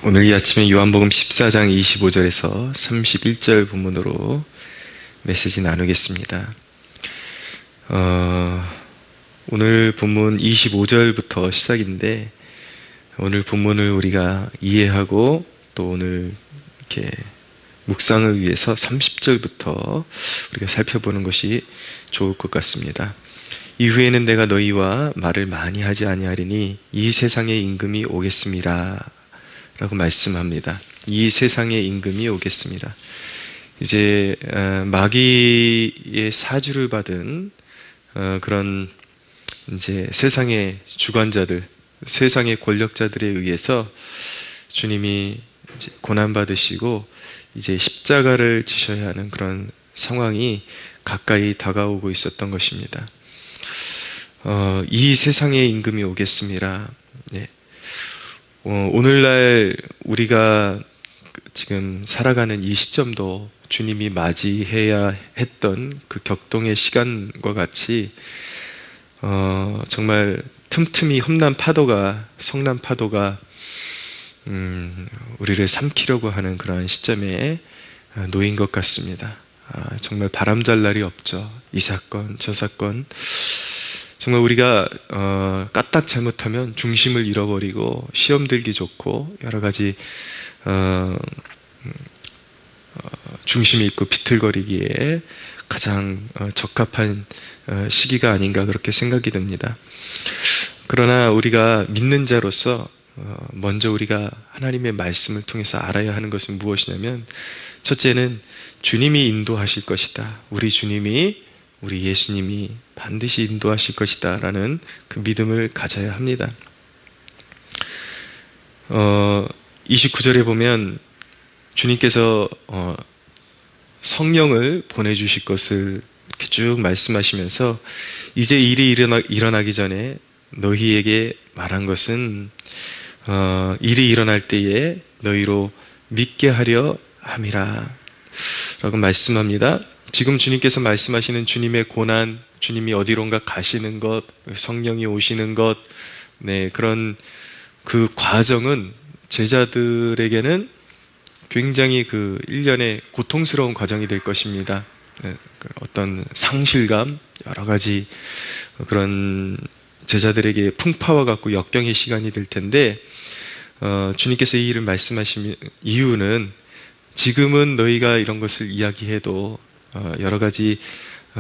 오늘 이 아침에 요한복음 14장 25절에서 31절 본문으로 메시지 나누겠습니다. 오늘 본문 25절부터 시작인데, 오늘 본문을 우리가 이해하고 또 오늘 이렇게 묵상을 위해서 30절부터 우리가 살펴보는 것이 좋을 것 같습니다. 이후에는 내가 너희와 말을 많이 하지 아니하리니 이 세상의 임금이 오겠음이라 라고 말씀합니다. 이 세상의 임금이 오겠습니다. 이제 마귀의 사주를 받은 그런 이제 세상의 주관자들, 세상의 권력자들에 의해서 주님이 이제 고난 받으시고 이제 십자가를 지셔야 하는 그런 상황이 가까이 다가오고 있었던 것입니다. 이 세상의 임금이 오겠습니다. 네. 오늘날 우리가 지금 살아가는 이 시점도 주님이 맞이해야 했던 그 격동의 시간과 같이 정말 틈틈이 험난 파도가, 성난 파도가 우리를 삼키려고 하는 그러한 시점에 놓인 것 같습니다. 정말 바람잘 날이 없죠. 이 사건 저 사건, 정말 우리가 까딱 잘못하면 중심을 잃어버리고 시험 들기 좋고 여러 가지 중심이 있고 비틀거리기에 가장 적합한 시기가 아닌가 그렇게 생각이 듭니다. 그러나 우리가 믿는 자로서 먼저 우리가 하나님의 말씀을 통해서 알아야 하는 것은 무엇이냐면, 첫째는 주님이 인도하실 것이다. 우리 주님이, 우리 예수님이 반드시 인도하실 것이다 라는 그 믿음을 가져야 합니다. 29절에 보면 주님께서 성령을 보내주실 것을 이렇게 쭉 말씀하시면서, 이제 일이 일어나기 전에 너희에게 말한 것은 일이 일어날 때에 너희로 믿게 하려 함이라 라고 말씀합니다. 지금 주님께서 말씀하시는 주님의 고난, 주님이 어디론가 가시는 것, 성령이 오시는 것, 네, 그런 그 과정은 제자들에게는 굉장히 그 일련의 고통스러운 과정이 될 것입니다. 네, 어떤 상실감, 여러 가지 그런 제자들에게 풍파와 같고 역경의 시간이 될 텐데, 주님께서 이 일을 말씀하신 이유는, 지금은 너희가 이런 것을 이야기해도 여러 가지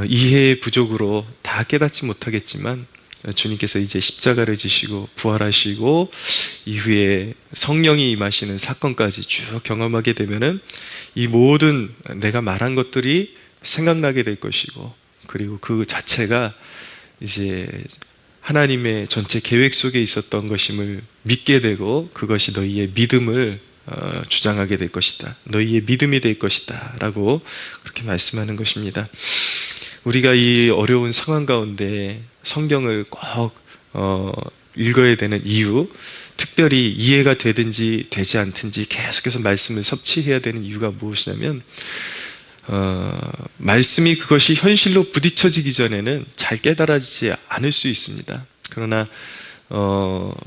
이해의 부족으로 다 깨닫지 못하겠지만, 주님께서 이제 십자가를 지시고 부활하시고 이후에 성령이 임하시는 사건까지 쭉 경험하게 되면은 이 모든 내가 말한 것들이 생각나게 될 것이고, 그리고 그 자체가 이제 하나님의 전체 계획 속에 있었던 것임을 믿게 되고, 그것이 너희의 믿음을 주장하게 될 것이다. 너희의 믿음이 될 것이다 라고 그렇게 말씀하는 것입니다. 우리가 이 어려운 상황 가운데 성경을 꼭 읽어야 되는 이유, 특별히 이해가 되든지 되지 않든지 계속해서 말씀을 섭취해야 되는 이유가 무엇이냐면, 말씀이 그것이 현실로 부딪혀지기 전에는 잘 깨달아지지 않을 수 있습니다. 그러나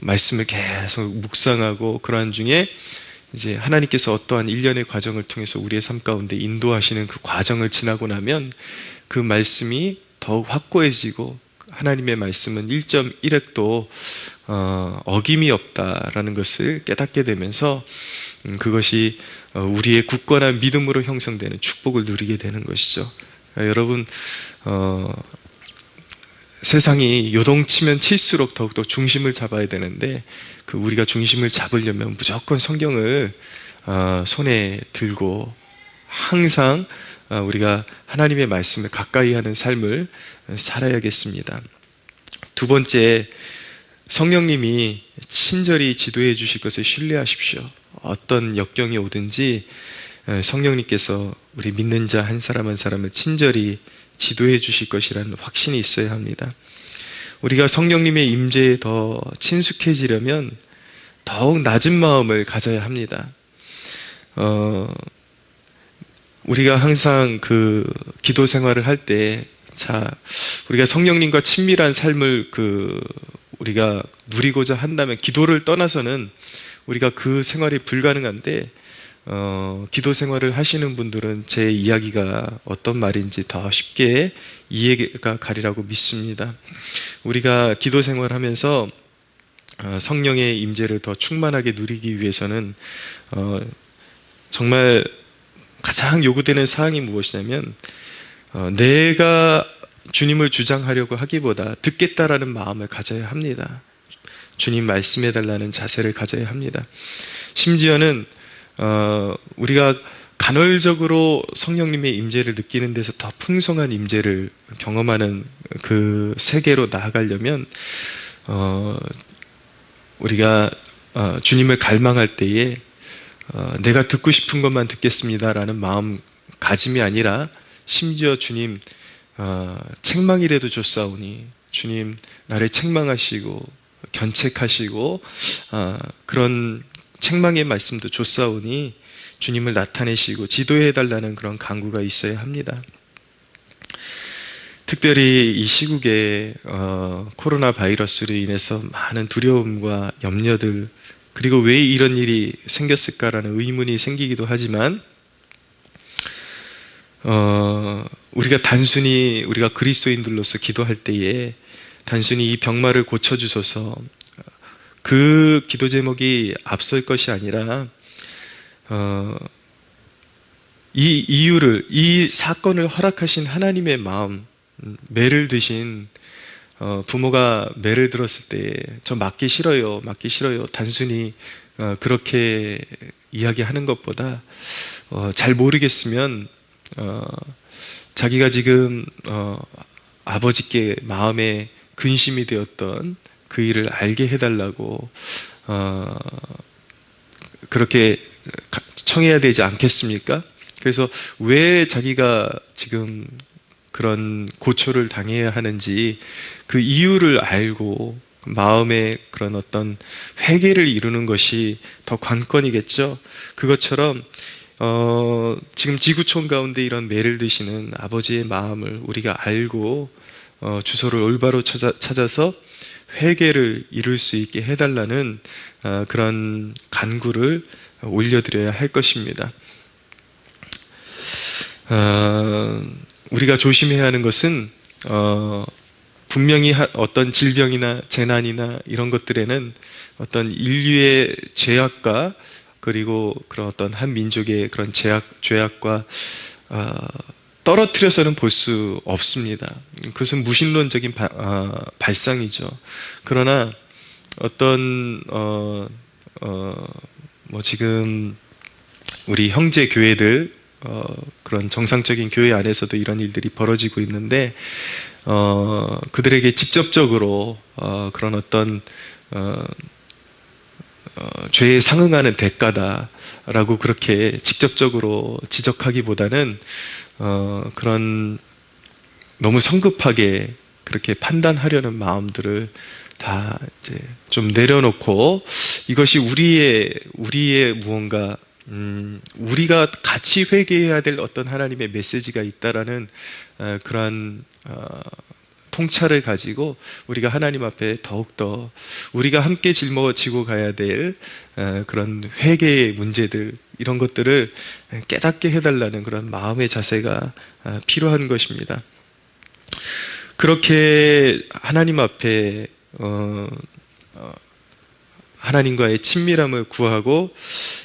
말씀을 계속 묵상하고 그러한 중에 이제 하나님께서 어떠한 일련의 과정을 통해서 우리의 삶 가운데 인도하시는 그 과정을 지나고 나면 그 말씀이 더욱 확고해지고, 하나님의 말씀은 1.1획도 어김이 없다라는 것을 깨닫게 되면서 그것이 우리의 굳건한 믿음으로 형성되는 축복을 누리게 되는 것이죠. 여러분, 세상이 요동치면 칠수록 더욱더 중심을 잡아야 되는데, 그 우리가 중심을 잡으려면 무조건 성경을 손에 들고 항상 우리가 하나님의 말씀을 가까이 하는 삶을 살아야겠습니다. 두 번째, 성령님이 친절히 지도해 주실 것을 신뢰하십시오. 어떤 역경이 오든지 성령님께서 우리 믿는 자 한 사람 한 사람을 친절히 지도해 주실 것이라는 확신이 있어야 합니다. 우리가 성령님의 임재에 더 친숙해지려면 더욱 낮은 마음을 가져야 합니다. 우리가 항상 그 기도 생활을 할 때, 우리가 성령님과 친밀한 삶을 우리가 누리고자 한다면, 기도를 떠나서는 우리가 그 생활이 불가능한데 기도 생활을 하시는 분들은 제 이야기가 어떤 말인지 더 쉽게 이해가 가리라고 믿습니다. 우리가 기도 생활하면서 성령의 임재를 더 충만하게 누리기 위해서는 정말 가장 요구되는 사항이 무엇이냐면 내가 주님을 주장하려고 하기보다 듣겠다라는 마음을 가져야 합니다. 주님 말씀해 달라는 자세를 가져야 합니다. 심지어는 우리가 간헐적으로 성령님의 임재를 느끼는 데서 더 풍성한 임재를 경험하는 그 세계로 나아가려면 우리가 주님을 갈망할 때에 내가 듣고 싶은 것만 듣겠습니다라는 마음가짐이 아니라 심지어 주님 책망이라도 좋사오니 주님 나를 책망하시고 견책하시고 그런 책망의 말씀도 좋사오니 주님을 나타내시고 지도해 달라는 그런 간구가 있어야 합니다. 특별히 이 시국에 코로나 바이러스로 인해서 많은 두려움과 염려들, 그리고 왜 이런 일이 생겼을까라는 의문이 생기기도 하지만 우리가 그리스도인들로서 기도할 때에 단순히 이 병마를 고쳐주소서, 그 기도 제목이 앞설 것이 아니라 이 사건을 허락하신 하나님의 마음, 매를 드신 부모가 매를 들었을 때 저 맞기 싫어요 단순히 그렇게 이야기하는 것보다 잘 모르겠으면 자기가 지금 아버지께 마음에 근심이 되었던 그 일을 알게 해달라고 그렇게 청해야 되지 않겠습니까? 그래서 왜 자기가 지금 그런 고초를 당해야 하는지 그 이유를 알고 마음의 그런 어떤 회개를 이루는 것이 더 관건이겠죠. 그것처럼 지금 지구촌 가운데 이런 매를 드시는 아버지의 마음을 우리가 알고 주소를 올바로 찾아서 회개를 이룰 수 있게 해달라는 그런 간구를 올려드려야 할 것입니다. 우리가 조심해야 하는 것은 분명히 어떤 질병이나 재난이나 이런 것들에는 어떤 인류의 죄악과 그리고 그런 어떤 한 민족의 그런 죄악과 떨어뜨려서는 볼 수 없습니다. 그것은 무신론적인 발상이죠. 그러나 어떤 지금 우리 형제 교회들 그런 정상적인 교회 안에서도 이런 일들이 벌어지고 있는데 그들에게 직접적으로 그런 어떤 죄에 상응하는 대가다라고 그렇게 직접적으로 지적하기보다는 그런 너무 성급하게 그렇게 판단하려는 마음들을 다 이제 좀 내려놓고 이것이 우리의 무언가 우리가 같이 회개해야 될 어떤 하나님의 메시지가 있다라는 그러한 통찰을 가지고 우리가 하나님 앞에 더욱더 우리가 함께 짊어지고 가야 될 그런 회개의 문제들, 이런 것들을 깨닫게 해달라는 그런 마음의 자세가 필요한 것입니다. 그렇게 하나님 앞에 하나님과의 친밀함을 구하고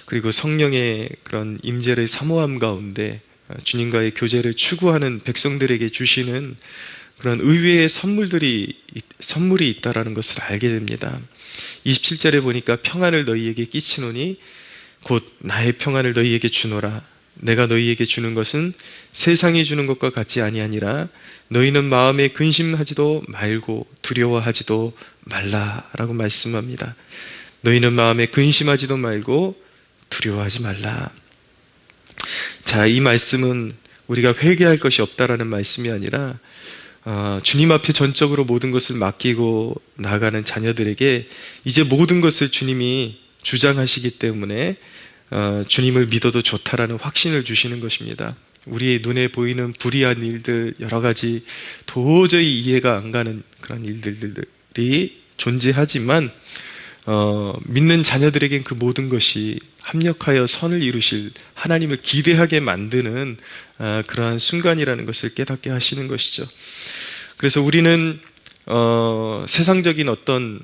그리고 성령의 그런 임재를 사모함 가운데 주님과의 교제를 추구하는 백성들에게 주시는 그런 의외의 선물이 있다라는 것을 알게 됩니다. 27절에 보니까 평안을 너희에게 끼치노니 곧 나의 평안을 너희에게 주노라. 내가 너희에게 주는 것은 세상이 주는 것과 같이 아니하니라. 너희는 마음에 근심하지도 말고 두려워하지도 말라라고 말씀합니다. 너희는 마음에 근심하지도 말고 두려워하지 말라. 자, 이 말씀은 우리가 회개할 것이 없다라는 말씀이 아니라 주님 앞에 전적으로 모든 것을 맡기고 나가는 자녀들에게 이제 모든 것을 주님이 주장하시기 때문에 주님을 믿어도 좋다라는 확신을 주시는 것입니다. 우리의 눈에 보이는 불의한 일들, 여러 가지 도저히 이해가 안 가는 그런 일들이 존재하지만 믿는 자녀들에겐 그 모든 것이 합력하여 선을 이루실 하나님을 기대하게 만드는 그러한 순간이라는 것을 깨닫게 하시는 것이죠. 그래서 우리는 세상적인 어떤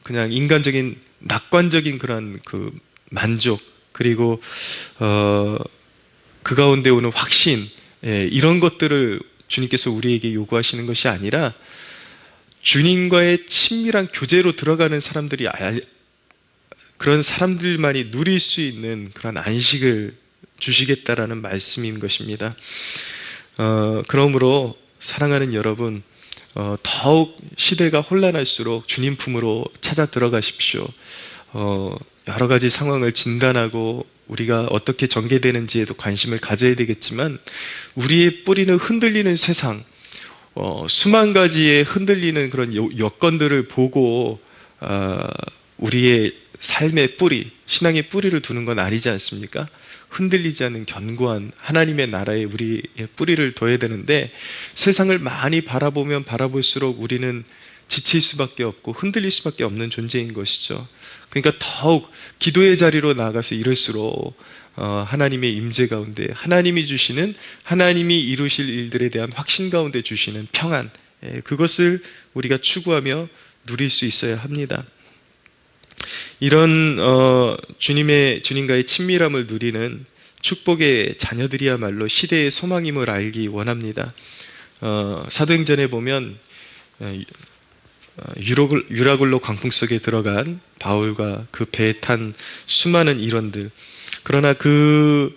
그냥 인간적인 낙관적인 그런 그 만족, 그리고 그 가운데 오는 확신, 이런 것들을 주님께서 우리에게 요구하시는 것이 아니라 주님과의 친밀한 교제로 들어가는 사람들이 그런 사람들만이 누릴 수 있는 그런 안식을 주시겠다라는 말씀인 것입니다. 그러므로 사랑하는 여러분, 더욱 시대가 혼란할수록 주님 품으로 찾아 들어가십시오. 여러 가지 상황을 진단하고 우리가 어떻게 전개되는지에도 관심을 가져야 되겠지만, 우리의 뿌리는 흔들리는 세상, 수만 가지의 흔들리는 그런 여건들을 보고 우리의 삶의 뿌리, 신앙의 뿌리를 두는 건 아니지 않습니까? 흔들리지 않는 견고한 하나님의 나라에 우리의 뿌리를 둬야 되는데, 세상을 많이 바라보면 바라볼수록 우리는 지칠 수밖에 없고 흔들릴 수밖에 없는 존재인 것이죠. 그러니까 더욱 기도의 자리로 나아가서 이럴수록 하나님의 임재 가운데, 하나님이 주시는, 하나님이 이루실 일들에 대한 확신 가운데 주시는 평안, 그것을 우리가 추구하며 누릴 수 있어야 합니다. 이런 주님과의 친밀함을 누리는 축복의 자녀들이야말로 시대의 소망임을 알기 원합니다. 사도행전에 보면 유라굴로 광풍 속에 들어간 바울과 그 배에 탄 수많은 일원들, 그러나 그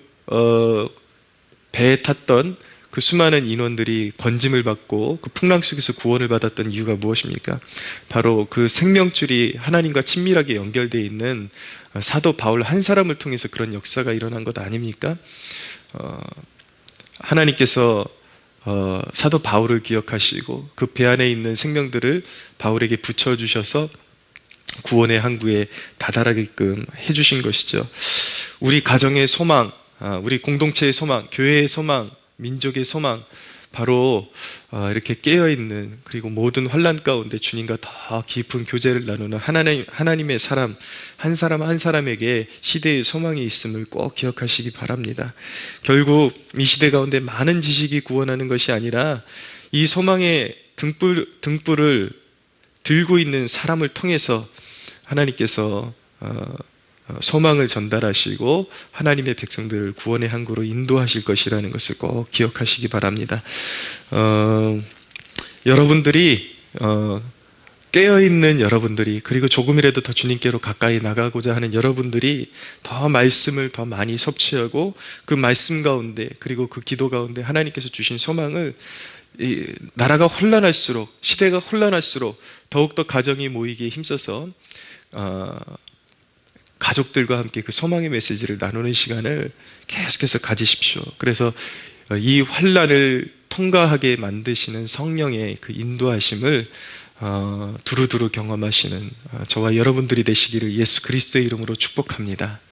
배에 탔던 그 수많은 인원들이 건짐을 받고 그 풍랑 속에서 구원을 받았던 이유가 무엇입니까? 바로 그 생명줄이 하나님과 친밀하게 연결되어 있는 사도 바울 한 사람을 통해서 그런 역사가 일어난 것 아닙니까? 하나님께서 사도 바울을 기억하시고 그 배 안에 있는 생명들을 바울에게 붙여주셔서 구원의 항구에 다다르게끔 해주신 것이죠. 우리 가정의 소망, 우리 공동체의 소망, 교회의 소망, 민족의 소망, 바로 이렇게 깨어있는, 그리고 모든 환난 가운데 주님과 더 깊은 교제를 나누는 하나님의 사람 한 사람에게 시대의 소망이 있음을 꼭 기억하시기 바랍니다. 결국 이 시대 가운데 많은 지식이 구원하는 것이 아니라 이 소망의 등불을 들고 있는 사람을 통해서 하나님께서 소망을 전달하시고 하나님의 백성들을 구원의 항구로 인도하실 것이라는 것을 꼭 기억하시기 바랍니다. 여러분들이 깨어있는 여러분들이, 그리고 조금이라도 더 주님께로 가까이 나가고자 하는 여러분들이 더 말씀을 더 많이 섭취하고 그 말씀 가운데, 그리고 그 기도 가운데 하나님께서 주신 소망을, 나라가 혼란할수록, 시대가 혼란할수록 더욱더 가정이 모이기에 힘써서 가족들과 함께 그 소망의 메시지를 나누는 시간을 계속해서 가지십시오. 그래서 이 환난을 통과하게 만드시는 성령의 그 인도하심을 두루두루 경험하시는 저와 여러분들이 되시기를 예수 그리스도의 이름으로 축복합니다.